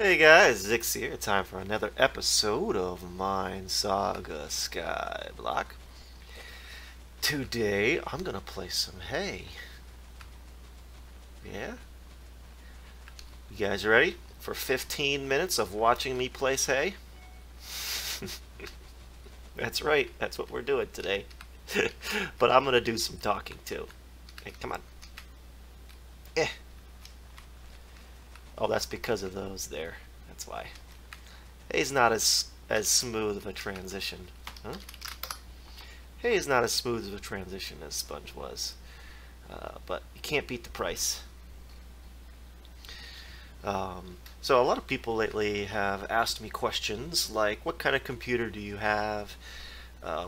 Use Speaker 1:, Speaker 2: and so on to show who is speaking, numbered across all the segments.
Speaker 1: Hey guys, Zix here. Time for another episode of Minesaga Skyblock. Today, I'm gonna play some Hay. Yeah? You guys ready for 15 minutes of watching me place Hay? That's right, that's what we're doing today. But I'm gonna do some talking too. Hey, come on. Eh. Oh, that's because of those there. That's why. Hay's not as smooth of a transition. Huh? Hay is not as smooth of a transition as Sponge was. But you can't beat the price. So a lot of people lately have asked me questions like, what kind of computer do you have?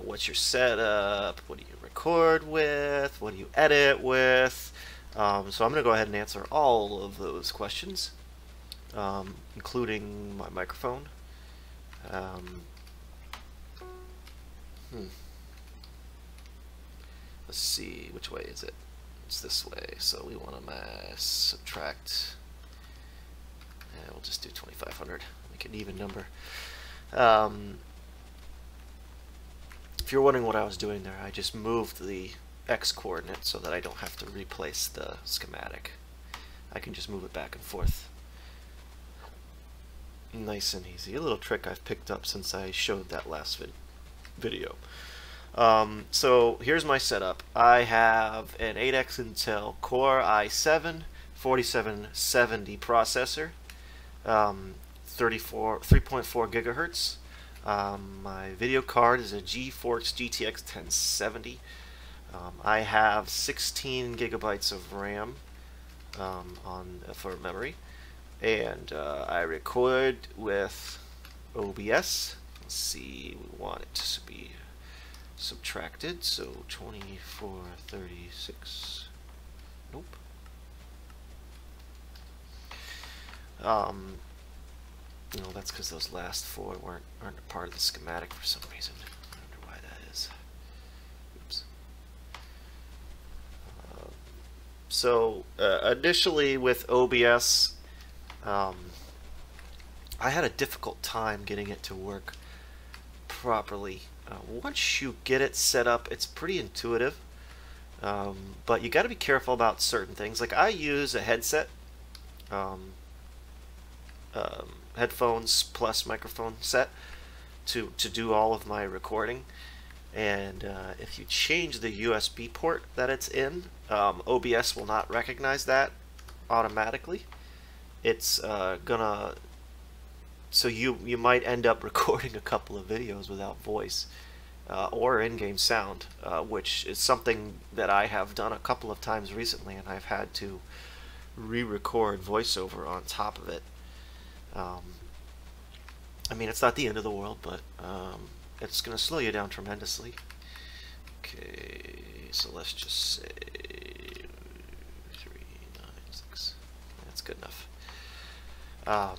Speaker 1: What's your setup? What do you record with? What do you edit with? So I'm going to go ahead and answer all of those questions, including my microphone. Let's see, which way is it? It's this way, so we want to subtract. We'll just do 2,500, make it an even number. If you're wondering what I was doing there, I just moved the X coordinate so that I don't have to replace the schematic. I can just move it back and forth. Nice and easy. A little trick I've picked up since I showed that last video. So here's my setup. I have an 8X Intel Core i7 4770 processor, 3.4 gigahertz. My video card is a GeForce GTX 1070. I have 16 gigabytes of RAM for memory, and I record with OBS. Let's see, we want it to be subtracted, so 2436. Nope. No, that's because those last four aren't a part of the schematic for some reason. I wonder why that is. Oops. Initially with OBS, I had a difficult time getting it to work properly. Once you get it set up, it's pretty intuitive, but you got to be careful about certain things. Like I use a headset, headphones plus microphone set to do all of my recording, and if you change the USB port that it's in, OBS will not recognize that automatically. It's so you might end up recording a couple of videos without voice or in-game sound, which is something that I have done a couple of times recently, and I've had to re-record voiceover on top of it. I mean, it's not the end of the world, but it's going to slow you down tremendously. Okay, so let's just say 396. That's good enough. I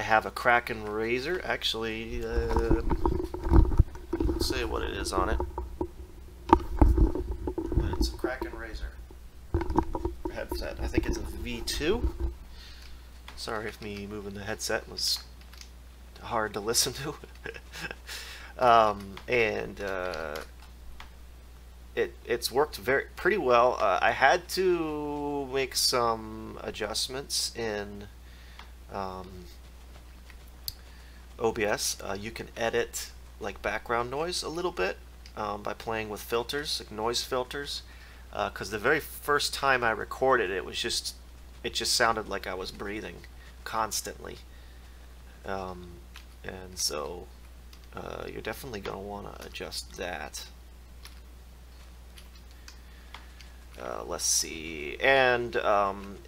Speaker 1: have a Kraken razor. Actually, let's say what it is on it. But it's a Kraken razor headset. I think it's a V2. Sorry if me moving the headset was hard to listen to. It's worked pretty well. I had to make some adjustments in OBS. You can edit like background noise a little bit by playing with filters, like noise filters. Because the very first time I recorded it just sounded like I was breathing constantly, and so you're definitely going to want to adjust that. Let's see, and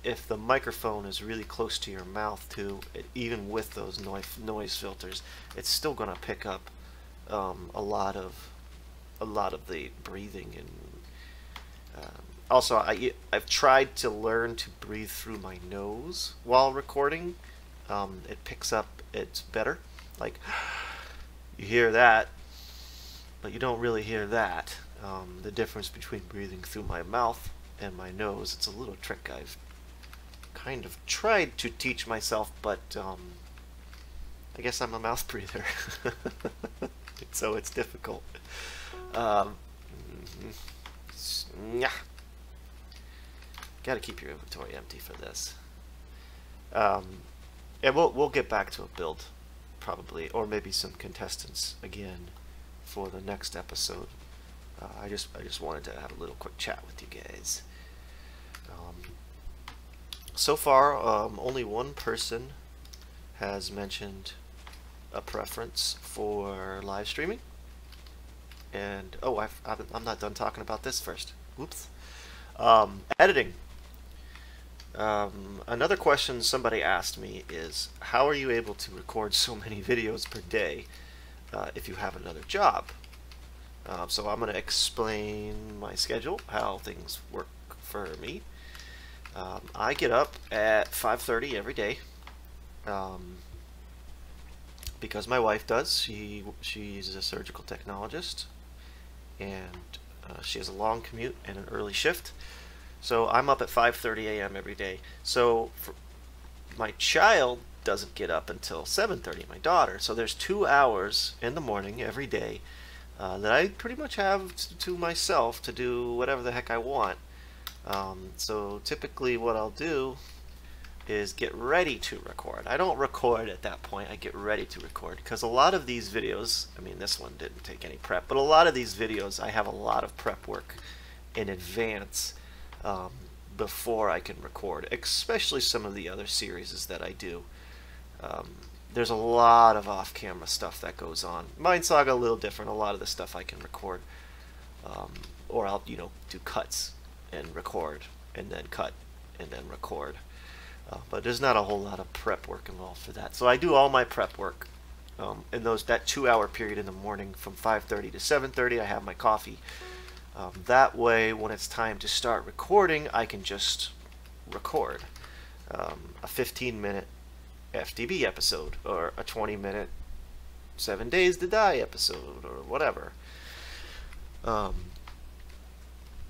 Speaker 1: if the microphone is really close to your mouth too, even with those noise filters, it's still going to pick up a lot of the breathing. And also, I've tried to learn to breathe through my nose while recording. It picks up, it's better. Like, you hear that, but you don't really hear that. The difference between breathing through my mouth and my nose, it's a little trick I've kind of tried to teach myself, but I guess I'm a mouth breather, so it's difficult. Yeah. Gotta keep your inventory empty for this. And we'll get back to a build, probably, or maybe some contestants again for the next episode. I just wanted to have a little quick chat with you guys. So far, only one person has mentioned a preference for live streaming. And oh, I'm not done talking about this first. Whoops. Editing. Another question somebody asked me is, how are you able to record so many videos per day if you have another job? So I'm going to explain my schedule, how things work for me. I get up at 5:30 every day because my wife does. She's a surgical technologist, and she has a long commute and an early shift. So I'm up at 5:30 a.m. every day. So my child doesn't get up until 7:30, my daughter. So there's 2 hours in the morning every day that I pretty much have to myself to do whatever the heck I want. So typically what I'll do is get ready to record. I don't record at that point, I get ready to record, because a lot of these videos, I mean this one didn't take any prep, but a lot of these videos I have a lot of prep work in advance before I can record, especially some of the other series that I do. There's a lot of off-camera stuff that goes on. Minesaga a little different. A lot of the stuff I can record, or I'll do cuts and record and then cut and then record. But there's not a whole lot of prep work involved for that. So I do all my prep work in that 2 hour period in the morning from 5:30 to 7:30. I have my coffee. That way, when it's time to start recording, I can just record a 15-minute FTB episode, or a 20-minute 7 Days to Die episode, or whatever.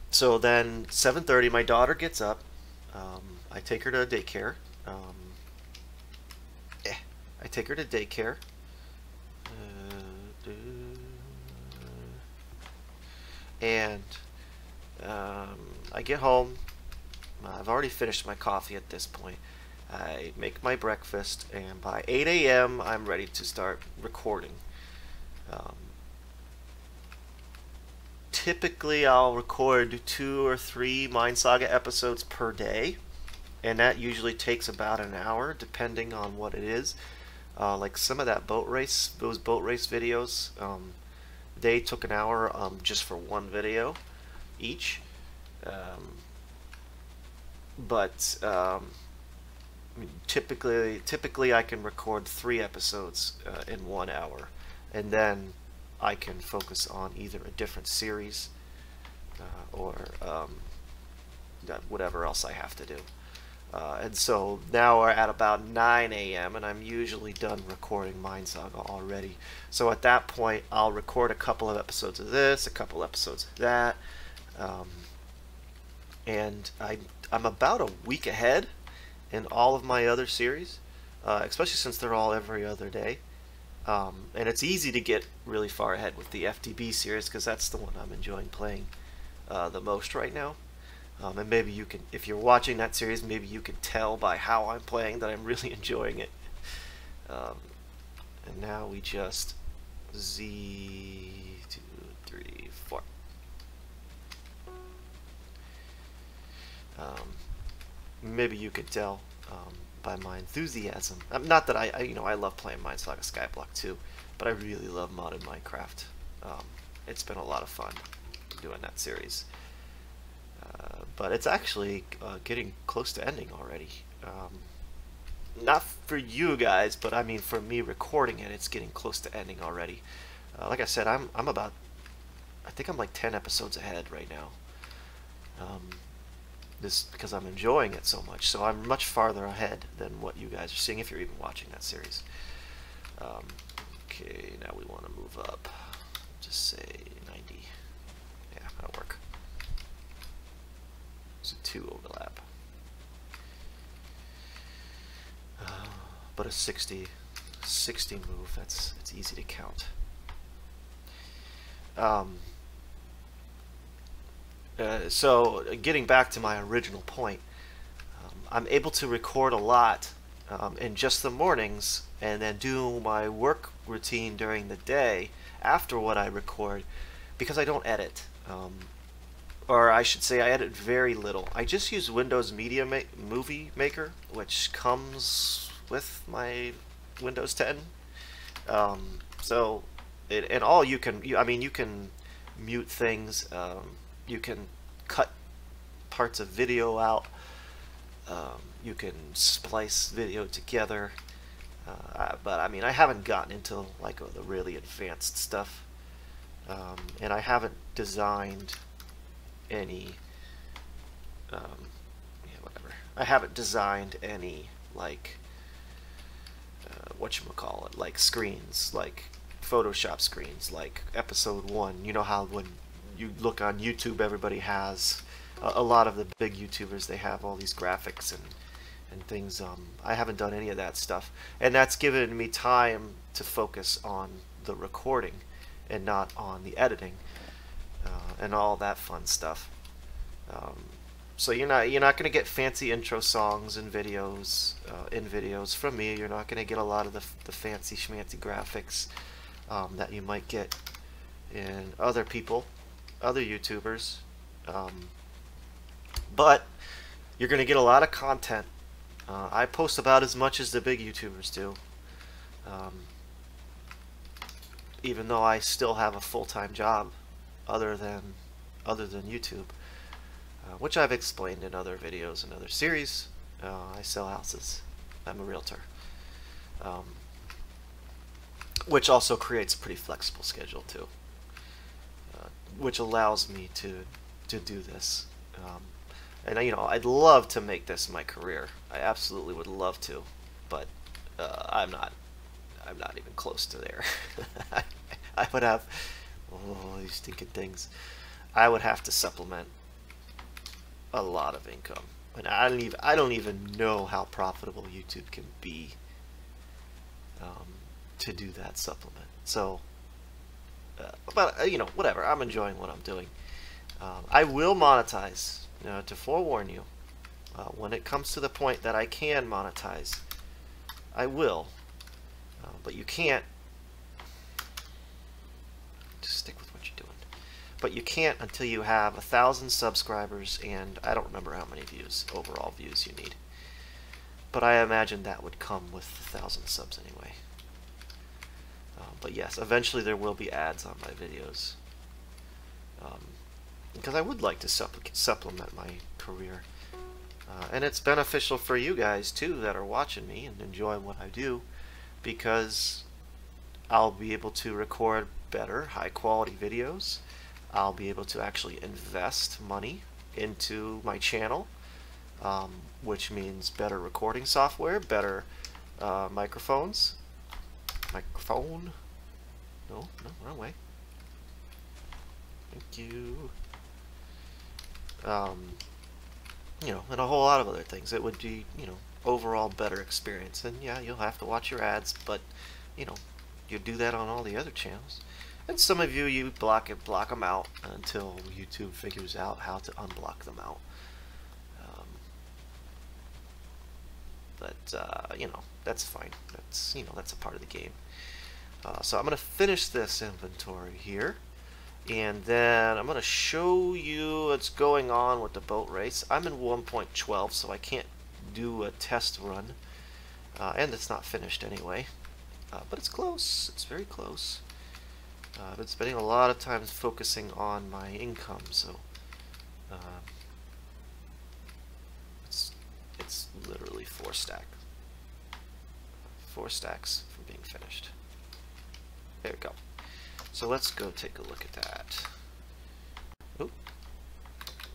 Speaker 1: So then 7:30, my daughter gets up. I take her to daycare. And I get home. I've already finished my coffee at this point. I make my breakfast, and by 8 a.m. I'm ready to start recording. Typically I'll record 2 or 3 Minesaga episodes per day, and that usually takes about an hour depending on what it is. Like some of that boat race, those boat race videos, they took an hour just for one video each. Typically I can record 3 episodes in 1 hour, and then I can focus on either a different series or whatever else I have to do. And so now we're at about 9 a.m. and I'm usually done recording Minesaga already. So at that point I'll record a couple of episodes of this, a couple episodes of that, and I'm about a week ahead in all of my other series, especially since they're all every other day. And it's easy to get really far ahead with the FTB series because that's the one I'm enjoying playing the most right now. And maybe you can, if you're watching that series, maybe you can tell by how I'm playing that I'm really enjoying it. And now we just Z 2, 3, 4. Maybe you could tell by my enthusiasm. Not that I love playing Minesaga Skyblock too, but I really love modded Minecraft. It's been a lot of fun doing that series. But it's actually getting close to ending already. Not for you guys, but I mean for me recording it, it's getting close to ending already. Like I said, I think I'm like 10 episodes ahead right now. This because I'm enjoying it so much, so I'm much farther ahead than what you guys are seeing if you're even watching that series. Okay, now we want to move up. Just say 90. Yeah, that'll work. So 2 overlap. But a 60 move, it's easy to count. So getting back to my original point, I'm able to record a lot in just the mornings, and then do my work routine during the day after what I record, because I don't edit. Or I should say I edit very little. I just use Windows Movie Maker, which comes with my Windows 10. So, and all you can, I mean, you can mute things, you can cut parts of video out, you can splice video together, but I mean, I haven't gotten into like the really advanced stuff, and I haven't designed any, yeah, whatever. I haven't designed any like whatchamacallit, like screens, like Photoshop screens, like episode 1. You know how when you look on YouTube, everybody has a lot of the big YouTubers, they have all these graphics and things. I haven't done any of that stuff, and that's given me time to focus on the recording and not on the editing and all that fun stuff. So you're not going to get fancy intro songs and videos from me. You're not going to get a lot of the fancy schmancy graphics that you might get in other YouTubers. But you're going to get a lot of content. I post about as much as the big YouTubers do, even though I still have a full-time job other than YouTube, which I've explained in other videos and other series. I sell houses. I'm a realtor, which also creates a pretty flexible schedule too, which allows me to do this. And you know, I'd love to make this my career. I absolutely would love to, but I'm not even close to there. I would have these stinking things. I would have to supplement a lot of income, and I don't even know how profitable YouTube can be to do that supplement. So, but you know, whatever. I'm enjoying what I'm doing. I will monetize. To forewarn you, when it comes to the point that I can monetize, I will. But you can't. Just stick with what you're doing. But you can't until you have 1,000 subscribers, and I don't remember how many overall views you need. But I imagine that would come with 1,000 subs anyway. But yes, eventually there will be ads on my videos. Because I would like to supplement my career. And it's beneficial for you guys too that are watching me and enjoying what I do, because I'll be able to record better, high quality videos. I'll be able to actually invest money into my channel, which means better recording software, better microphones. Microphone? No, wrong way. Thank you. You know, and a whole lot of other things. It would be, you know, overall better experience. And yeah, you'll have to watch your ads, but you know, you do that on all the other channels. And some of you block them out until YouTube figures out how to unblock them out. But you know, that's fine. That's, you know, that's a part of the game. So I'm going to finish this inventory here, and then I'm going to show you what's going on with the boat race. I'm in 1.12, so I can't do a test run, and it's not finished anyway, but it's close. It's very close. I've been spending a lot of time focusing on my income, so it's literally 4 stacks from being finished. There we go. So let's go take a look at that. Oop.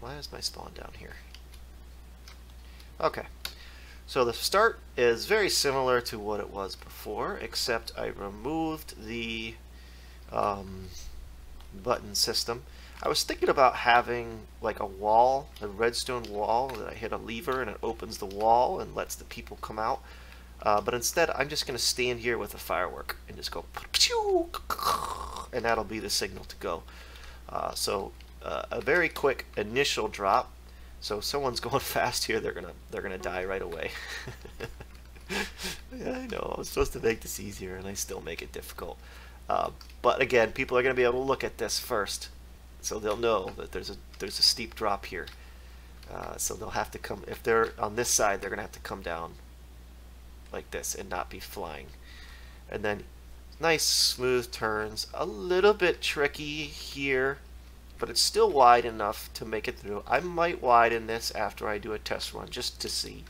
Speaker 1: Why is my spawn down here? Okay. So the start is very similar to what it was before, except I removed the button system. I was thinking about having like a wall, a redstone wall, that I hit a lever and it opens the wall and lets the people come out. But instead, I'm just going to stand here with a firework and just go, and that'll be the signal to go. So a very quick initial drop. So if someone's going fast here, they're gonna die right away. Yeah, I know, I was supposed to make this easier, and I still make it difficult. But again, people are going to be able to look at this first, so they'll know that there's a steep drop here. So they'll have to come, if they're on this side, they're going to have to come down like this and not be flying. And then nice smooth turns, a little bit tricky here, but it's still wide enough to make it through. I might widen this after I do a test run just to see.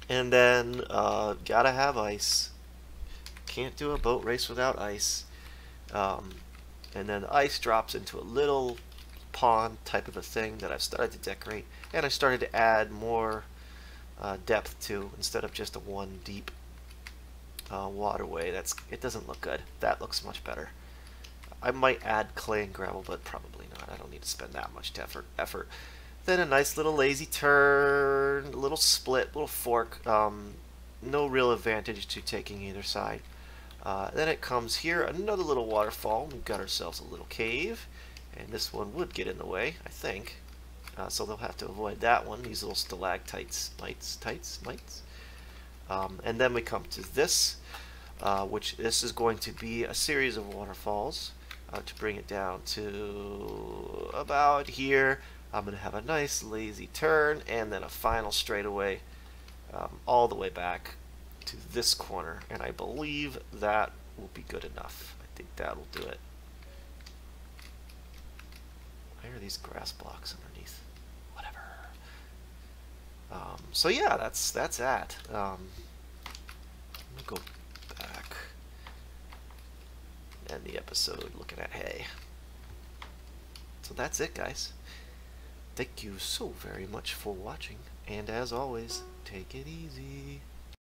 Speaker 1: And then gotta have ice. Can't do a boat race without ice. And then the ice drops into a little pond type of a thing that I've started to decorate, and I started to add more depth to, instead of just a one deep waterway. It doesn't look good. That looks much better. I might add clay and gravel, but probably not. I don't need to spend that much effort. Then a nice little lazy turn, a little split, little fork. No real advantage to taking either side. Then it comes here, another little waterfall. We've got ourselves a little cave, and this one would get in the way, I think. So they'll have to avoid that one. These little stalactites, mites. And then we come to this, which this is going to be a series of waterfalls to bring it down to about here. I'm going to have a nice lazy turn and then a final straightaway all the way back to this corner, and I believe that will be good enough. I think that will do it. Why are these grass blocks underneath? Whatever. So yeah, that's that. I'm gonna go back and end the episode looking at hay. So that's it, guys. Thank you so very much for watching, and as always, take it easy.